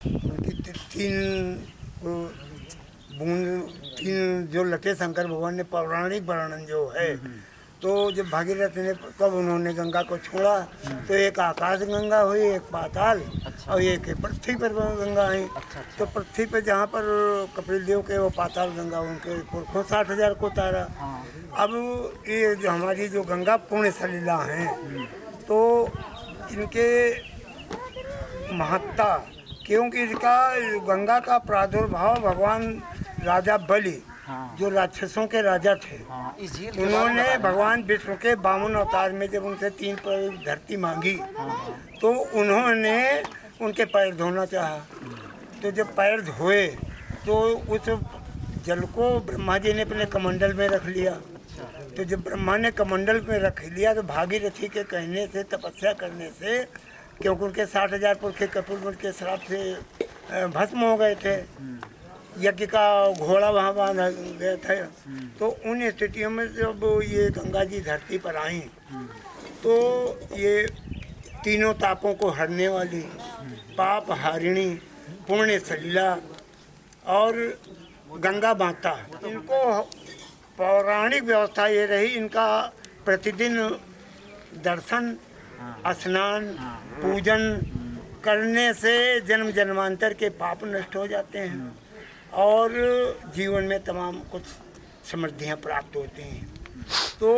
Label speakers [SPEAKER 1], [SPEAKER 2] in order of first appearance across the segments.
[SPEAKER 1] उनकी तीन बूंद, तीन जो लटे शंकर भगवान ने पौराणिक वर्णन जो है, तो जब भागीरथ ने तब उन्होंने गंगा को छोड़ा तो एक आकाश गंगा हुई, एक पाताल और एक पृथ्वी पर गंगा आई। तो पृथ्वी पर जहाँ पर कपिल देव के वो पाताल गंगा उनके पुरखों 60,000 को उतारा। अब ये जो हमारी जो गंगा पुण्य सलीला हैं, तो इनके महत्ता, क्योंकि इसका गंगा का प्रादुर्भाव भगवान राजा बलि, जो राक्षसों के राजा थे, उन्होंने भगवान विष्णु के 52 अवतार में जब उनसे 3 पैर धरती मांगी, तो उन्होंने उनके पैर धोना चाहा। तो जब पैर धोए तो उस जल को ब्रह्मा जी ने अपने कमंडल में रख लिया। तो जब ब्रह्मा ने कमंडल में रख लिया तो भागीरथी के कहने से, तपस्या करने से, क्योंकि उनके 60,000 पुरखे कपूर के श्राप से भस्म हो गए थे, यज्ञ का घोड़ा वहाँ बांधा गया था। तो उन स्थितियों में जब ये गंगा जी धरती पर आई, तो ये तीनों तापों को हरने वाली, पाप हारिणी, पुण्य सलीला और गंगा माता, इनको पौराणिक व्यवस्था ये रही, इनका प्रतिदिन दर्शन, स्नान, पूजन करने से जन्म जन्मांतर के पाप नष्ट हो जाते हैं और जीवन में तमाम कुछ समृद्धियाँ प्राप्त होती हैं। तो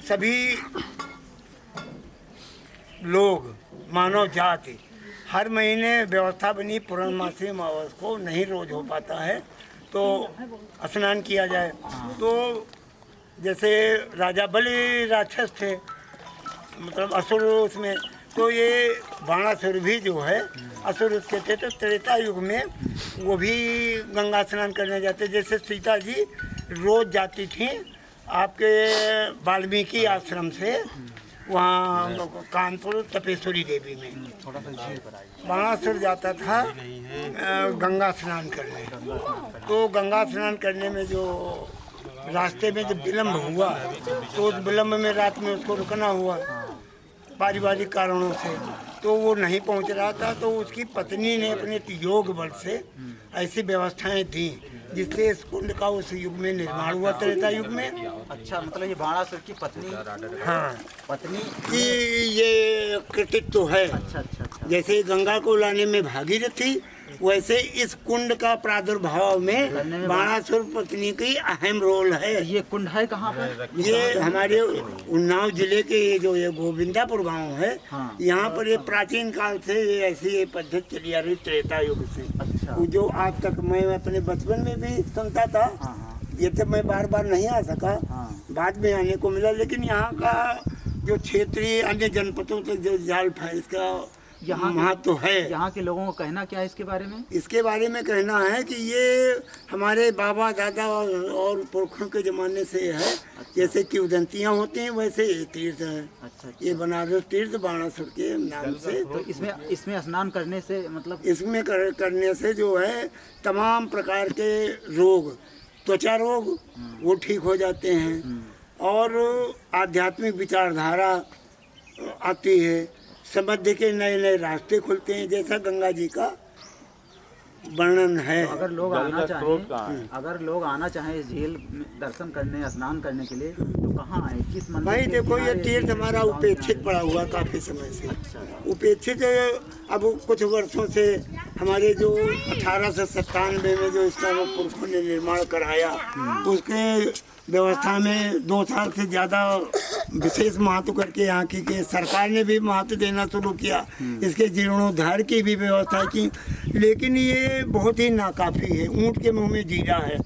[SPEAKER 1] सभी लोग, मानव जाति, हर महीने व्यवस्था बनी, पूर्णमासी अमावस को नहीं रोज हो पाता है तो स्नान किया जाए। तो जैसे राजा बलि राक्षस थे, मतलब असुर उसमें, तो ये बाणासुर भी जो है असुर उसके थे। तो त्रेता युग में वो भी गंगा स्नान करने जाते, जैसे सीता जी रोज जाती थी आपके वाल्मीकि आश्रम से वहाँ कानपुर तपेश्वरी देवी में, बाणासुर जाता था गंगा स्नान करने। तो गंगा स्नान करने में जो रास्ते में जब विलम्ब हुआ, तो उस विलम्ब में रात में उसको रुकना हुआ पारिवारिक कारणों से, तो वो नहीं पहुंच रहा था। तो उसकी पत्नी ने अपने योग बल से ऐसी व्यवस्थाएं दी जिससे इस कुंड का उस युग में निर्माण हुआ, त्रेता युग में।
[SPEAKER 2] अच्छा, मतलब ये बाणासुर की पत्नी,
[SPEAKER 1] हाँ,
[SPEAKER 2] पत्नी
[SPEAKER 1] की ये कृतित्व है।
[SPEAKER 2] अच्छा अच्छा अच्छा।
[SPEAKER 1] जैसे गंगा को लाने में भागीरथी, वैसे इस कुंड का प्रादुर्भाव में बाणासुर पत्नी की अहम रोल है।
[SPEAKER 2] ये कुंड है कहाँ पर?
[SPEAKER 1] ये हमारे उन्नाव जिले के जो ये गोविंदापुर गांव है, यहाँ पर ये प्राचीन काल से ये ऐसी पद्धति चली आ रही, त्रेता युग से।
[SPEAKER 2] अच्छा।
[SPEAKER 1] जो आज तक मैं अपने बचपन में भी सुनता था, ये तो मैं बार बार नहीं आ सका, बाद में आने को मिला। लेकिन यहाँ का जो क्षेत्रीय अन्य जनपदों तक जो जाल है, इसका
[SPEAKER 2] यहाँ
[SPEAKER 1] महत्व है।
[SPEAKER 2] यहाँ के लोगों को कहना क्या है इसके बारे में?
[SPEAKER 1] इसके बारे में कहना है कि ये हमारे बाबा दादा और पुरखों के ज़माने से है। जैसे कि उदंतियाँ होती हैं, वैसे ये तीर्थ है।
[SPEAKER 2] अच्छा।
[SPEAKER 1] ये बनारस तीर्थ बाणासुर के नाम से।
[SPEAKER 2] तो इसमें स्नान करने से मतलब
[SPEAKER 1] इसमें करने से जो है तमाम प्रकार के रोग, त्वचा रोग, वो ठीक हो जाते हैं और आध्यात्मिक विचारधारा आती है, समझ के नए नए रास्ते खुलते हैं, जैसा गंगा जी का वर्णन है।
[SPEAKER 2] तो अगर लोग आना चाहें इस झील में दर्शन करने, स्नान करने के लिए, तो कहाँ आए, किस मंदिर?
[SPEAKER 1] भाई देखो, ये तीर्थ हमारा उपेक्षित पड़ा हुआ काफ़ी समय से। उपेक्षित अब कुछ वर्षों से हमारे जो 1897 में जो इसका पुरखों ने निर्माण कराया, उसके व्यवस्था में 2 साल से ज़्यादा विशेष महत्व करके यहाँ की सरकार ने भी महत्व देना शुरू किया। इसके जीर्णोद्धार की भी व्यवस्था की, लेकिन ये बहुत ही नाकाफ़ी है, ऊँट के मुंह में जीरा है।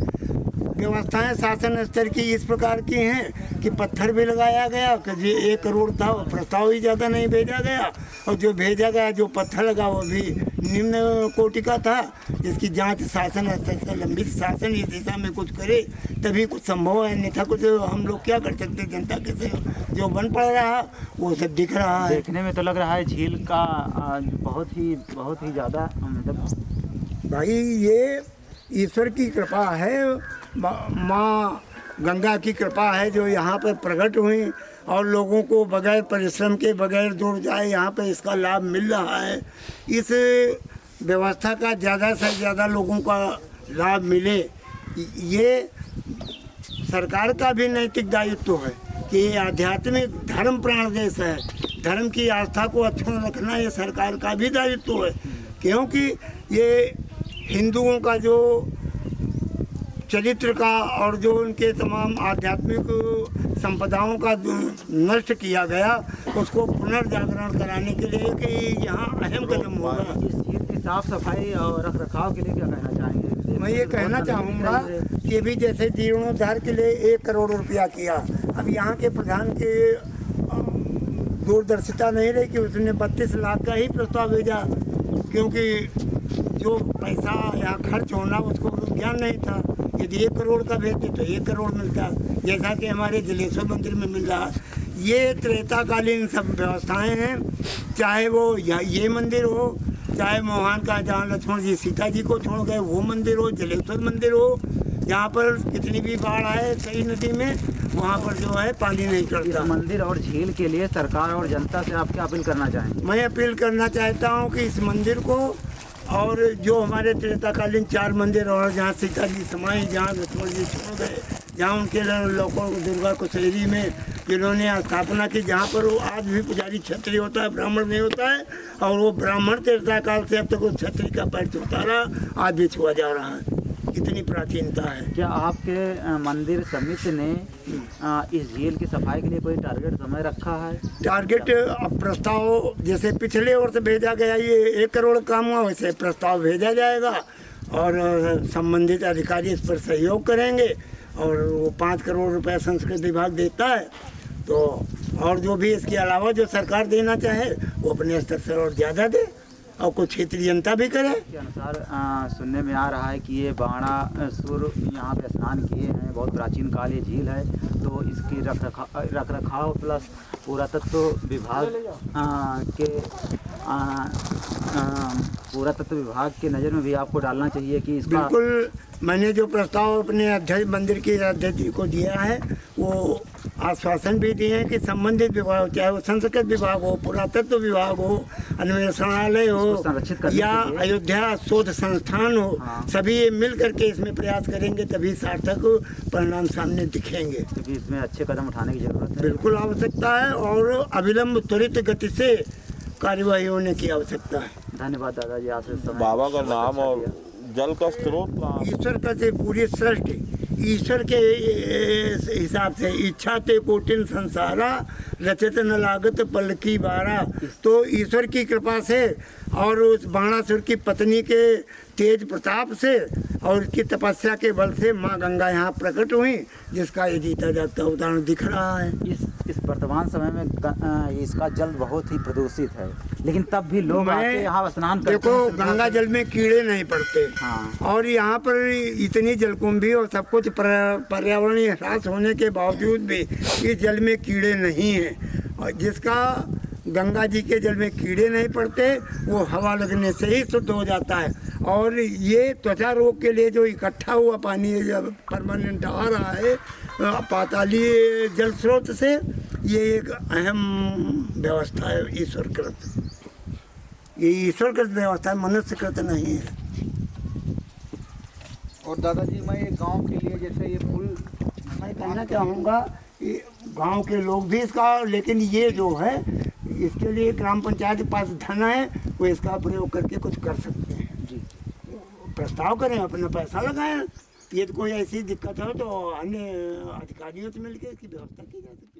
[SPEAKER 1] व्यवस्थाएं शासन स्तर की इस प्रकार की हैं कि पत्थर भी लगाया गया कि जो 1 करोड़ था, वो प्रस्ताव ही ज़्यादा नहीं भेजा गया, और जो भेजा गया, जो पत्थर लगा, वो भी निम्न कोटि का था। जिसकी जांच शासन स्तर से लंबित, शासन इस दिशा में कुछ करे तभी कुछ संभव है, नहीं था कुछ हम लोग क्या कर सकते। जनता के से जो बन पड़ रहा वो सब दिख रहा है।
[SPEAKER 2] देखने में तो लग रहा है झील का बहुत ही ज़्यादा, मतलब
[SPEAKER 1] भाई ये ईश्वर की कृपा है, माँ गंगा की कृपा है जो यहाँ पर प्रकट हुई और लोगों को बगैर परिश्रम के, बगैर दूर जाए यहाँ पे इसका लाभ मिल रहा है। इस व्यवस्था का ज़्यादा से ज़्यादा लोगों का लाभ मिले, ये सरकार का भी नैतिक दायित्व है कि ये आध्यात्मिक धर्म प्राण देश है, धर्म की आस्था को अक्षुण्ण रखना ये सरकार का भी दायित्व है, क्योंकि ये हिंदुओं का जो चरित्र का और जो उनके तमाम आध्यात्मिक संपदाओं का नष्ट किया गया, उसको पुनर्जागरण कराने के लिए कि यहाँ अहम कदम होगा।
[SPEAKER 2] इस झील की साफ सफाई और रख रखाव के लिए क्या कहना चाहेंगे?
[SPEAKER 1] मैं ये कहना चाहूँगा कि भी जैसे जीर्णोद्धार के लिए 1 करोड़ रुपया किया, अब यहाँ के प्रधान के दूरदर्शिता नहीं रही कि उसने 32 लाख का ही प्रस्ताव भेजा, क्योंकि जो पैसा यहाँ खर्च होना उसको ज्ञान नहीं था। यदि 1 करोड़ का भेजते तो 1 करोड़ मिलता, जैसा कि हमारे जलेश्वर मंदिर में मिल रहा। ये त्रेताकालीन सब व्यवस्थाएं हैं, चाहे वो ये मंदिर हो, चाहे मोहन का जहाँ लक्ष्मण जी सीता जी को छोड़ गए वो मंदिर हो, जलेश्वर मंदिर हो, जहाँ पर कितनी भी बाढ़ आए सही नदी में वहाँ पर जो है पानी नहीं चढ़ता।
[SPEAKER 2] मंदिर और झील के लिए सरकार और जनता से आप क्या अपील करना चाहेंगे?
[SPEAKER 1] मैं अपील करना चाहता हूँ कि इस मंदिर को और जो हमारे त्रेताकालीन 4 मंदिर और जहाँ सीता जी समाई, जहाँ लक्ष्मण जी छोड़ गए, जहाँ उनके लोगों को दुर्गा कुशेरी में जिन्होंने स्थापना की, जहाँ पर वो आज भी पुजारी क्षत्रिय होता है, ब्राह्मण नहीं होता है, और वो ब्राह्मण त्रेताकाल से अब तक उस क्षत्रिय का पैर छूता रहा, आज भी छुआ जा रहा है। इतनी प्राचीनता है।
[SPEAKER 2] क्या आपके मंदिर समिति ने इस झील की सफाई के लिए कोई टारगेट समय रखा है?
[SPEAKER 1] टारगेट अब प्रस्ताव जैसे पिछले वर्ष भेजा गया, ये 1 करोड़ काम हुआ, वैसे प्रस्ताव भेजा जाएगा और संबंधित अधिकारी इस पर सहयोग करेंगे, और वो 5 करोड़ रुपए संस्कृत विभाग देता है, तो और जो भी इसके अलावा जो सरकार देना चाहे वो अपने स्तर से और ज़्यादा दे और कुछ क्षेत्रीय जनता भी करे।
[SPEAKER 2] के अनुसार सुनने में आ रहा है कि ये बाणासुर यहाँ पे स्नान किए हैं, बहुत प्राचीन काल ये झील है, तो इसकी रख रखाव प्लस पुरातत्व विभाग पुरातत्व विभाग के नज़र में भी आपको डालना चाहिए कि इसका।
[SPEAKER 1] बिल्कुल, मैंने जो प्रस्ताव अपने अध्यक्ष मंदिर के अध्यक्ष जी को दिया है वो आश्वासन भी दिए हैं कि संबंधित विभाग, चाहे वो संस्कृत विभाग हो, पुरातत्व विभाग हो, अन्वेषणालय हो या अयोध्या शोध संस्थान हो, सभी ये मिल करके इसमें प्रयास करेंगे, तभी सार्थक परिणाम सामने दिखेंगे।
[SPEAKER 2] क्योंकि इसमें अच्छे कदम उठाने की जरूरत है।
[SPEAKER 1] बिल्कुल आवश्यकता है और अविलंब त्वरित गति से कार्यवाही होने की आवश्यकता है।
[SPEAKER 2] धन्यवाद दादाजी, आपसे समय।
[SPEAKER 3] बाबा का नाम और जल का स्रोत कहाँ?
[SPEAKER 1] ईश्वर का से पूरी सृष्टि ईश्वर के हिसाब से इच्छा ते कोटिन संसारा रचित न लागत पल की बारा, तो ईश्वर की कृपा से और उस बाणासुर की पत्नी के तेज प्रताप से और उसकी तपस्या के बल से माँ गंगा यहाँ प्रकट हुई, जिसका ये जीता जागता उदाहरण दिख रहा है।
[SPEAKER 2] इस वर्तमान समय में इसका जल बहुत ही प्रदूषित है, लेकिन तब भी लोग आके यहाँ स्नान करते हैं।
[SPEAKER 1] देखो, गंगा जल में कीड़े नहीं पड़ते।
[SPEAKER 2] हाँ।
[SPEAKER 1] और यहाँ पर इतनी जलकुंभी और सब कुछ पर्यावरणीय ह्रास होने के बावजूद भी इस जल में कीड़े नहीं हैं, और जिसका गंगा जी के जल में कीड़े नहीं पड़ते वो हवा लगने से ही शुद्ध हो जाता है। और ये त्वचा रोग के लिए जो इकट्ठा हुआ पानी जब परमानेंट आ रहा है पातालीय जल स्रोत से, ये एक अहम व्यवस्था है ईश्वरकृत। ये ईश्वरकृत व्यवस्था है, मनुष्यकृत नहीं है।
[SPEAKER 4] और दादाजी, मैं ये गांव के लिए जैसे ये पुल
[SPEAKER 1] मैं कहना चाहूँगा गांव के लोग भी इसका, लेकिन ये जो है इसके लिए ग्राम पंचायत के पास धन है, वो इसका प्रयोग करके कुछ कर सकते हैं। जी, प्रस्ताव करें, अपना पैसा लगाएं। ये तो कोई ऐसी दिक्कत हो तो अन्य अधिकारियों से मिलकर इसकी व्यवस्था की जा सकती है।